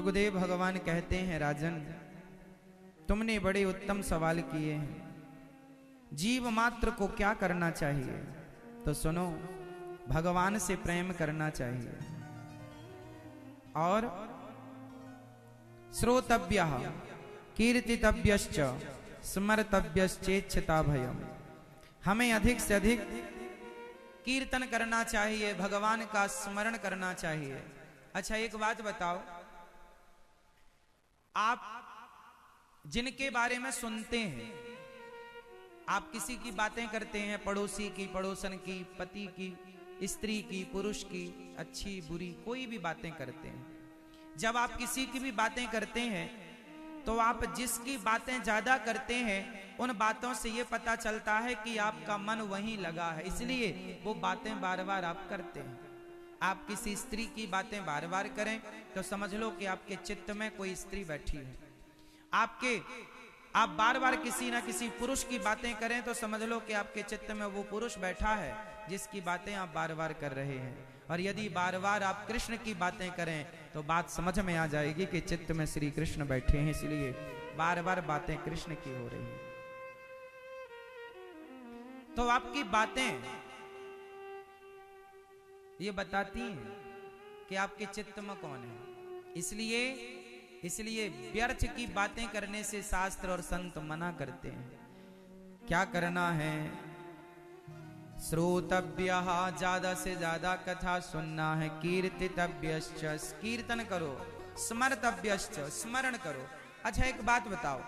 सुखदेव भगवान कहते हैं, राजन तुमने बड़े उत्तम सवाल किए हैं। जीव मात्र को क्या करना चाहिए? तो सुनो, भगवान से प्रेम करना चाहिए और श्रोतव्यः कीर्तितव्यश्च स्मर्तव्यश्चेच्छता भयम्। हमें अधिक से अधिक कीर्तन करना चाहिए, भगवान का स्मरण करना चाहिए। अच्छा एक बात बताओ, आप जिनके बारे में सुनते हैं, आप किसी की बातें करते हैं, पड़ोसी की, पड़ोसन की, पति की, स्त्री की, पुरुष की, अच्छी बुरी कोई भी बातें करते हैं। जब आप किसी की भी बातें करते हैं तो आप जिसकी बातें ज्यादा करते हैं उन बातों से ये पता चलता है कि आपका मन वहीं लगा है, इसलिए वो बातें बार बार आप करते हैं। आप किसी स्त्री की बातें बार बार करें तो समझ लो कि आपके चित्त में कोई स्त्री बैठी है। आप बार बार किसी ना किसी पुरुष की बातें करें तो समझ लो कि आपके चित्त में वो पुरुष बैठा है जिसकी बातें आप बार बार कर रहे हैं। और यदि बार बार आप कृष्ण की बातें करें तो बात समझ में आ जाएगी कि चित्त में श्री कृष्ण बैठे हैं, इसलिए बार बार बातें कृष्ण की हो रही हैं। तो आपकी बातें ये बताती हैं कि आपके चित्त में कौन है। इसलिए व्यर्थ की बातें करने से शास्त्र और संत मना करते हैं। क्या करना है? श्रोतव्यः, ज्यादा से ज्यादा कथा सुनना है। कीर्तितव्यश्च, कीर्तन करो। स्मर्तव्यश्च, स्मरण करो। अच्छा एक बात बताओ,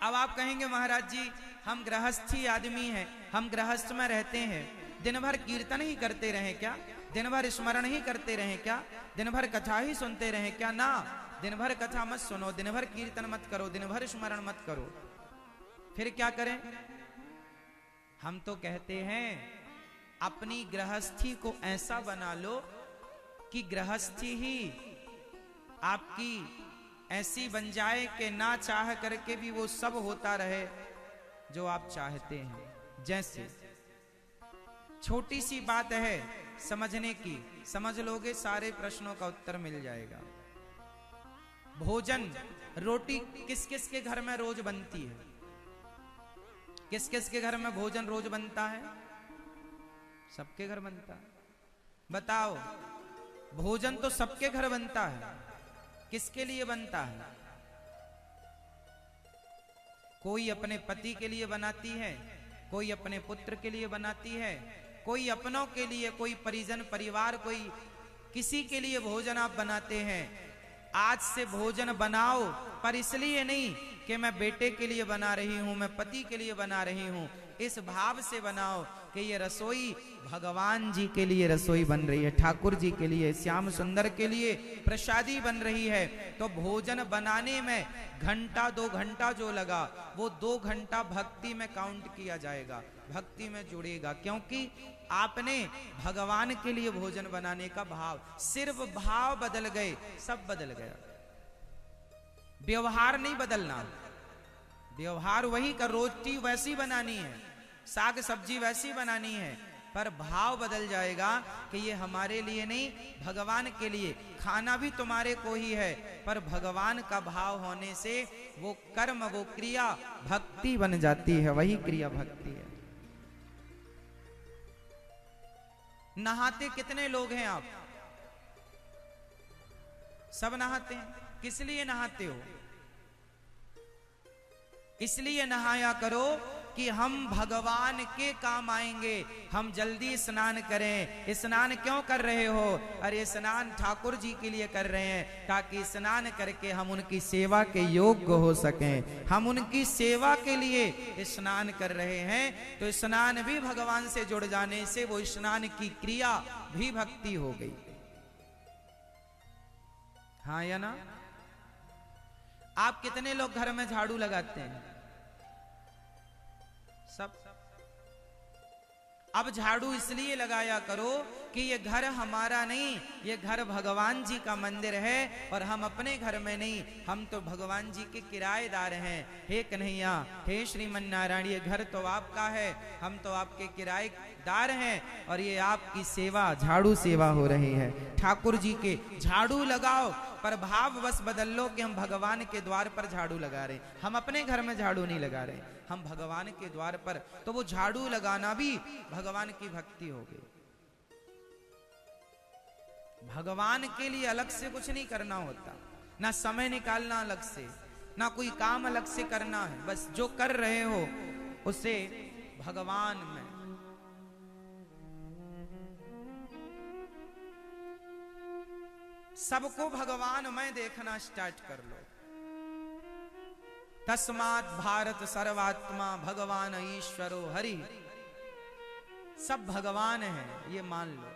अब आप कहेंगे महाराज जी हम गृहस्थी आदमी हैं, हम गृहस्थ में रहते हैं, दिन भर कीर्तन ही करते रहें क्या? दिन भर स्मरण ही करते रहें क्या? दिन भर कथा ही सुनते रहें क्या? ना, दिन भर कथा मत सुनो, दिन भर कीर्तन मत करो, दिन भर स्मरण मत करो। फिर क्या करें? हम तो कहते हैं अपनी गृहस्थी को ऐसा बना लो कि गृहस्थी ही आपकी ऐसी बन जाए कि ना चाह करके भी वो सब होता रहे जो आप चाहते हैं। जैसे छोटी सी बात है समझने की, समझ लोगे सारे प्रश्नों का उत्तर मिल जाएगा। भोजन, रोटी किस किस के घर में रोज बनती है? किस किस के घर में भोजन रोज बनता है? सबके घर बनता है। बताओ, भोजन तो सबके घर बनता है, किसके लिए बनता है? कोई अपने पति के लिए बनाती है, कोई अपने पुत्र के लिए बनाती है, कोई अपनों के लिए, कोई परिजन परिवार, कोई किसी के लिए भोजन आप बनाते हैं। आज से भोजन बनाओ, पर इसलिए नहीं कि मैं बेटे के लिए बना रही हूं, मैं पति के लिए बना रही हूं। इस भाव से बनाओ कि ये रसोई भगवान जी के लिए रसोई बन रही है, ठाकुर जी के लिए, श्याम सुंदर के लिए प्रसादी बन रही है। तो भोजन बनाने में घंटा 2 घंटा जो लगा वो 2 घंटा भक्ति में काउंट किया जाएगा, भक्ति में जुड़ेगा, क्योंकि आपने भगवान के लिए भोजन बनाने का भाव, सिर्फ भाव बदल गए, सब बदल गया। व्यवहार नहीं बदलना, व्यवहार वही कर, रोटी वैसी बनानी है, साग सब्जी वैसी बनानी है, पर भाव बदल जाएगा कि ये हमारे लिए नहीं, भगवान के लिए। खाना भी तुम्हारे को ही है, पर भगवान का भाव होने से वो कर्म, वो क्रिया भक्ति बन जाती है, वही क्रिया भक्ति है। नहाते कितने लोग हैं आप? सब नहाते हैं। किस लिए नहाते हो? इसलिए नहाया करो कि हम भगवान के काम आएंगे। हम जल्दी स्नान करें। स्नान क्यों कर रहे हो? अरे स्नान ठाकुर जी के लिए कर रहे हैं, ताकि स्नान करके हम उनकी सेवा के योग्य हो सकें। हम उनकी सेवा के लिए स्नान कर रहे हैं, तो स्नान भी भगवान से जुड़ जाने से वो स्नान की क्रिया भी भक्ति हो गई। हाँ या ना? आप कितने लोग घर में झाड़ू लगाते हैं? सब। अब झाड़ू इसलिए लगाया करो कि ये घर हमारा नहीं, ये घर भगवान जी का मंदिर है और हम अपने घर में नहीं, हम तो भगवान जी के किराएदार हैं। हे कन्हैया, हे श्रीमन नारायण, ये घर तो आपका है, हम तो आपके किराएदार हैं और ये आपकी सेवा, झाड़ू सेवा हो रही है। ठाकुर जी के झाड़ू लगाओ, पर भाव बस बदल लो कि हम भगवान के द्वार पर झाड़ू लगा रहे, हम अपने घर में झाड़ू नहीं लगा रहे, हम भगवान के द्वार पर। तो वो झाड़ू लगाना भी भगवान की भक्ति हो गई। भगवान के लिए अलग से कुछ नहीं करना होता, ना समय निकालना अलग से, ना कोई काम अलग से करना है, बस जो कर रहे हो उसे भगवान में। सबको भगवान में देखना स्टार्ट कर लो। तस्मात् भारत सर्वात्मा भगवान ईश्वरो हरि, सब भगवान है ये मान लो।